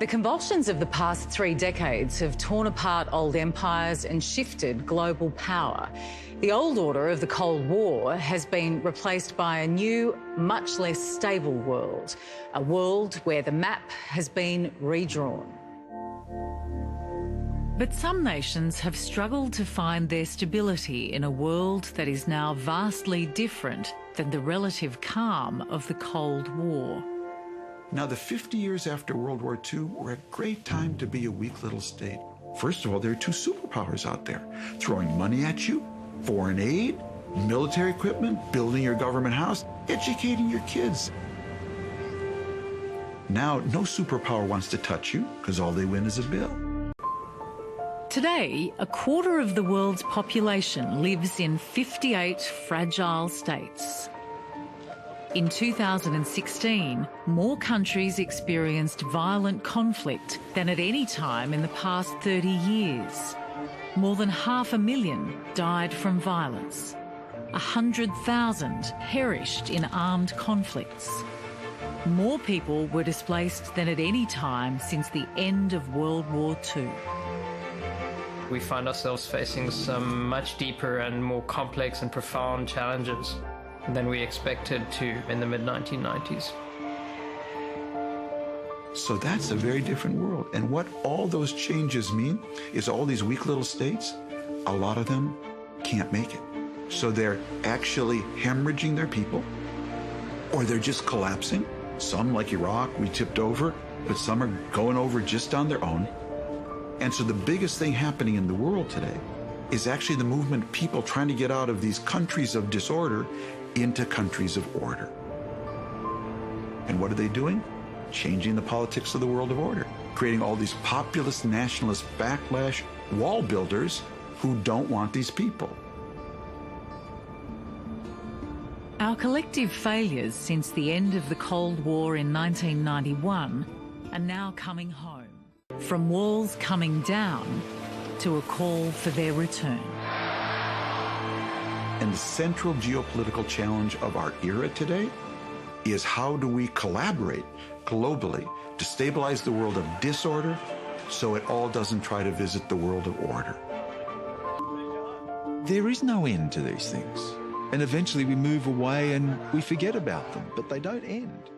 The convulsions of the past 3 decades have torn apart old empires and shifted global power. The old order of the Cold War has been replaced by a new, much less stable world, a world where the map has been redrawn. But some nations have struggled to find their stability in a world that is now vastly different than the relative calm of the Cold War. Now, the 50 years after World War II were a great time to be a weak little state. First of all, there are 2 superpowers out there throwing money at you, foreign aid, military equipment, building your government house, educating your kids. Now, no superpower wants to touch you because all they win is a bill. Today, a quarter of the world's population lives in 58 fragile states. In 2016, more countries experienced violent conflict than at any time in the past 30 years. More than 500,000 died from violence. 100,000 perished in armed conflicts. More people were displaced than at any time since the end of World War II. We find ourselves facing some much deeper and more complex and profound challenges than we expected to in the mid-1990s. So that's a very different world. And what all those changes mean is all these weak little states, a lot of them can't make it. So they're actually hemorrhaging their people, or they're just collapsing. Some, like Iraq, we tipped over, but some are going over just on their own. And so the biggest thing happening in the world today is actually the movement of people trying to get out of these countries of disorder into countries of order. And what are they doing? Changing the politics of the world of order, creating all these populist, nationalist, backlash, wall builders who don't want these people. Our collective failures since the end of the Cold War in 1991 are now coming home, from walls coming down to a call for their return. And the central geopolitical challenge of our era today is how do we collaborate globally to stabilize the world of disorder so it all doesn't try to visit the world of order. There is no end to these things. And eventually we move away and we forget about them, but they don't end.